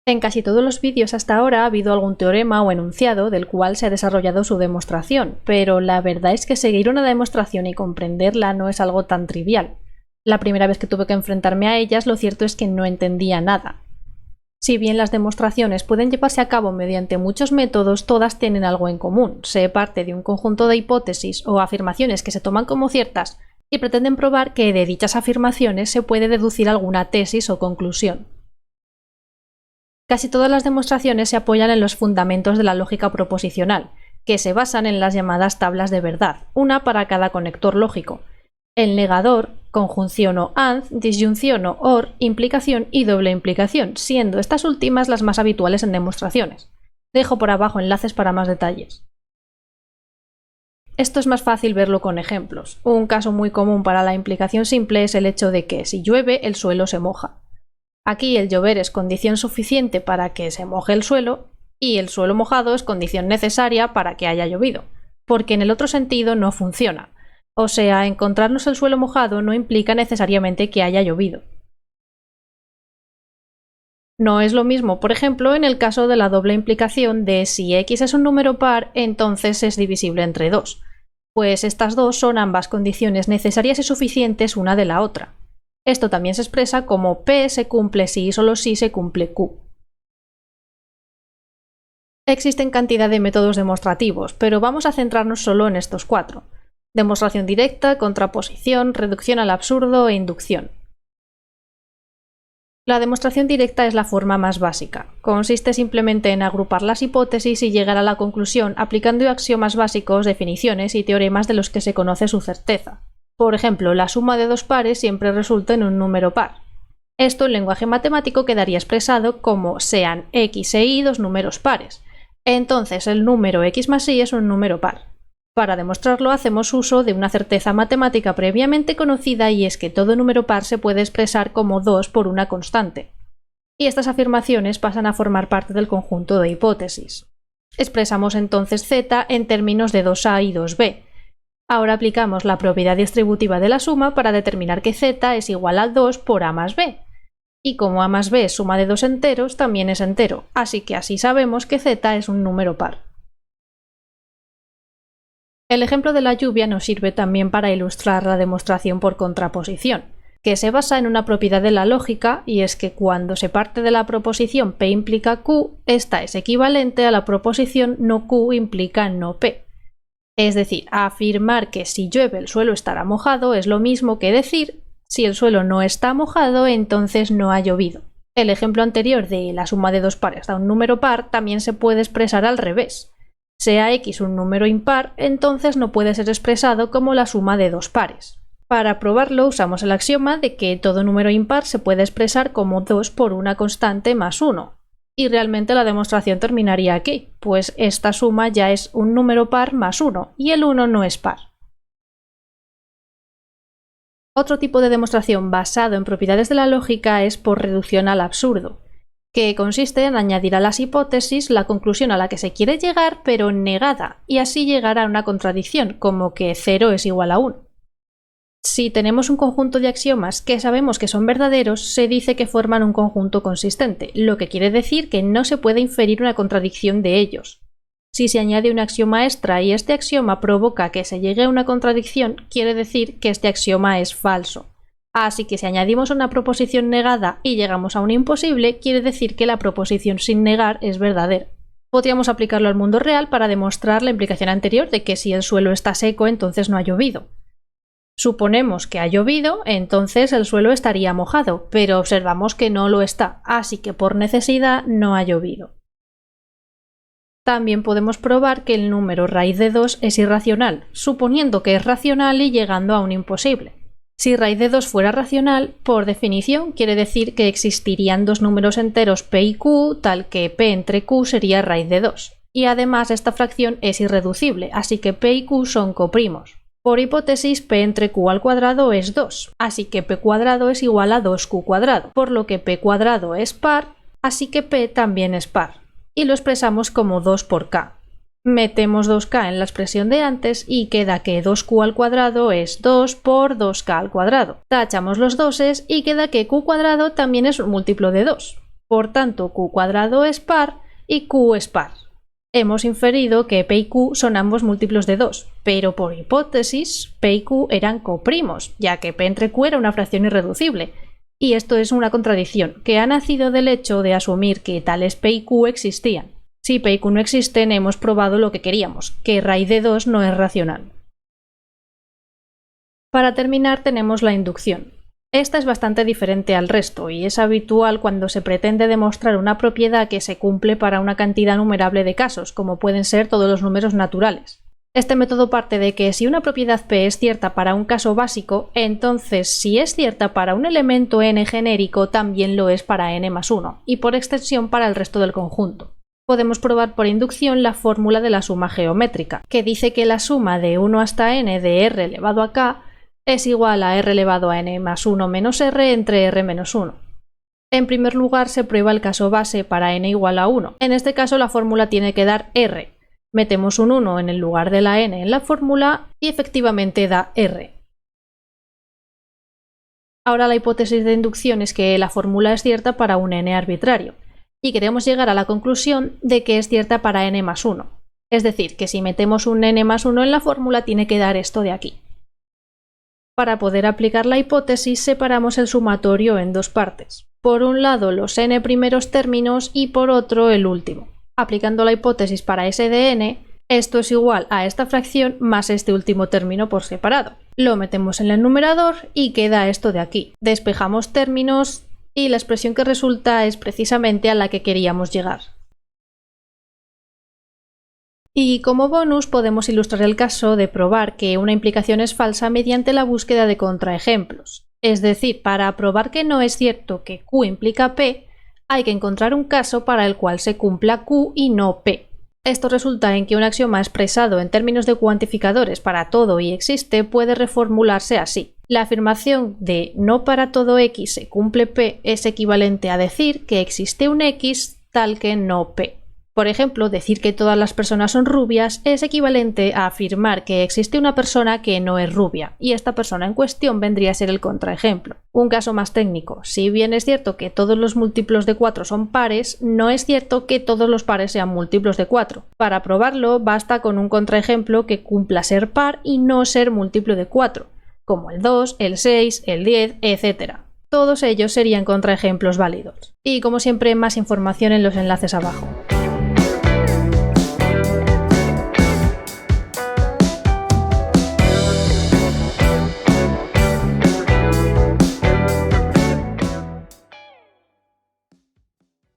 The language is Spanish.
En casi todos los vídeos hasta ahora ha habido algún teorema o enunciado del cual se ha desarrollado su demostración, pero la verdad es que seguir una demostración y comprenderla no es algo tan trivial. La primera vez que tuve que enfrentarme a ellas, lo cierto es que no entendía nada. Si bien las demostraciones pueden llevarse a cabo mediante muchos métodos, todas tienen algo en común. Se parte de un conjunto de hipótesis o afirmaciones que se toman como ciertas y pretenden probar que de dichas afirmaciones se puede deducir alguna tesis o conclusión. Casi todas las demostraciones se apoyan en los fundamentos de la lógica proposicional, que se basan en las llamadas tablas de verdad, una para cada conector lógico. El negador, conjunción o and, disyunción o or, implicación y doble implicación, siendo estas últimas las más habituales en demostraciones. Dejo por abajo enlaces para más detalles. Esto es más fácil verlo con ejemplos. Un caso muy común para la implicación simple es el hecho de que si llueve, el suelo se moja. Aquí el llover es condición suficiente para que se moje el suelo y el suelo mojado es condición necesaria para que haya llovido, porque en el otro sentido no funciona. O sea, encontrarnos el suelo mojado no implica necesariamente que haya llovido. No es lo mismo, por ejemplo, en el caso de la doble implicación de si x es un número par, entonces es divisible entre 2, pues estas dos son ambas condiciones necesarias y suficientes una de la otra. Esto también se expresa como P se cumple si y solo si se cumple Q. Existen cantidad de métodos demostrativos, pero vamos a centrarnos solo en estos 4. Demostración directa, contraposición, reducción al absurdo e inducción. La demostración directa es la forma más básica. Consiste simplemente en agrupar las hipótesis y llegar a la conclusión aplicando axiomas básicos, definiciones y teoremas de los que se conoce su certeza. Por ejemplo, la suma de dos pares siempre resulta en un número par. Esto en lenguaje matemático quedaría expresado como sean x e y dos números pares. Entonces el número x más y es un número par. Para demostrarlo hacemos uso de una certeza matemática previamente conocida y es que todo número par se puede expresar como 2 por una constante. Y estas afirmaciones pasan a formar parte del conjunto de hipótesis. Expresamos entonces z en términos de 2a y 2b. Ahora aplicamos la propiedad distributiva de la suma para determinar que z es igual a 2 por a más b. Y como a más b es suma de dos enteros, también es entero, así que así sabemos que z es un número par. El ejemplo de la lluvia nos sirve también para ilustrar la demostración por contraposición, que se basa en una propiedad de la lógica, y es que cuando se parte de la proposición P implica Q, esta es equivalente a la proposición no Q implica no P. Es decir, afirmar que si llueve el suelo estará mojado es lo mismo que decir si el suelo no está mojado entonces no ha llovido. El ejemplo anterior de la suma de dos pares da un número par también se puede expresar al revés. Sea x un número impar, entonces no puede ser expresado como la suma de dos pares. Para probarlo usamos el axioma de que todo número impar se puede expresar como 2 por una constante más 1. Y realmente la demostración terminaría aquí, pues esta suma ya es un número par más 1, y el 1 no es par. Otro tipo de demostración basado en propiedades de la lógica es por reducción al absurdo, que consiste en añadir a las hipótesis la conclusión a la que se quiere llegar pero negada, y así llegar a una contradicción, como que 0 es igual a 1. Si tenemos un conjunto de axiomas que sabemos que son verdaderos, se dice que forman un conjunto consistente, lo que quiere decir que no se puede inferir una contradicción de ellos. Si se añade un axioma extra y este axioma provoca que se llegue a una contradicción, quiere decir que este axioma es falso. Así que si añadimos una proposición negada y llegamos a un imposible, quiere decir que la proposición sin negar es verdadera. Podríamos aplicarlo al mundo real para demostrar la implicación anterior de que si el suelo está seco, entonces no ha llovido. Suponemos que ha llovido, entonces el suelo estaría mojado, pero observamos que no lo está, así que por necesidad no ha llovido. También podemos probar que el número raíz de 2 es irracional, suponiendo que es racional y llegando a un imposible. Si raíz de 2 fuera racional, por definición quiere decir que existirían dos números enteros p y q, tal que p entre q sería raíz de 2. Y además esta fracción es irreducible, así que p y q son coprimos. Por hipótesis, p entre q al cuadrado es 2, así que p cuadrado es igual a 2q cuadrado, por lo que p cuadrado es par, así que p también es par. Y lo expresamos como 2 por k. Metemos 2k en la expresión de antes y queda que 2q al cuadrado es 2 por 2k al cuadrado. Tachamos los doses y queda que q cuadrado también es un múltiplo de 2. Por tanto, q cuadrado es par y q es par. Hemos inferido que p y q son ambos múltiplos de 2, pero por hipótesis, p y q eran coprimos, ya que p entre q era una fracción irreducible. Y esto es una contradicción, que ha nacido del hecho de asumir que tales p y q existían. Si p y q no existen, hemos probado lo que queríamos, que raíz de 2 no es racional. Para terminar tenemos la inducción. Esta es bastante diferente al resto y es habitual cuando se pretende demostrar una propiedad que se cumple para una cantidad numerable de casos, como pueden ser todos los números naturales. Este método parte de que si una propiedad P es cierta para un caso básico, entonces si es cierta para un elemento n genérico, también lo es para n más 1, y por extensión para el resto del conjunto. Podemos probar por inducción la fórmula de la suma geométrica, que dice que la suma de 1 hasta n de r elevado a k es igual a r elevado a n más 1 menos r entre r menos 1. En primer lugar se prueba el caso base para n igual a 1. En este caso la fórmula tiene que dar r. Metemos un 1 en el lugar de la n en la fórmula y efectivamente da r. Ahora la hipótesis de inducción es que la fórmula es cierta para un n arbitrario, y queremos llegar a la conclusión de que es cierta para n más 1. Es decir, que si metemos un n más 1 en la fórmula tiene que dar esto de aquí. Para poder aplicar la hipótesis separamos el sumatorio en dos partes. Por un lado los n primeros términos y por otro el último. Aplicando la hipótesis para s de n, esto es igual a esta fracción más este último término por separado. Lo metemos en el numerador y queda esto de aquí. Despejamos términos y la expresión que resulta es precisamente a la que queríamos llegar. Y como bonus podemos ilustrar el caso de probar que una implicación es falsa mediante la búsqueda de contraejemplos. Es decir, para probar que no es cierto que Q implica P, hay que encontrar un caso para el cual se cumpla Q y no P. Esto resulta en que un axioma expresado en términos de cuantificadores para todo y existe puede reformularse así. La afirmación de no para todo X se cumple P es equivalente a decir que existe un X tal que no P. Por ejemplo, decir que todas las personas son rubias es equivalente a afirmar que existe una persona que no es rubia, y esta persona en cuestión vendría a ser el contraejemplo. Un caso más técnico: si bien es cierto que todos los múltiplos de 4 son pares, no es cierto que todos los pares sean múltiplos de 4. Para probarlo basta con un contraejemplo que cumpla ser par y no ser múltiplo de 4, como el 2, el 6, el 10, etc. Todos ellos serían contraejemplos válidos. Y como siempre, más información en los enlaces abajo.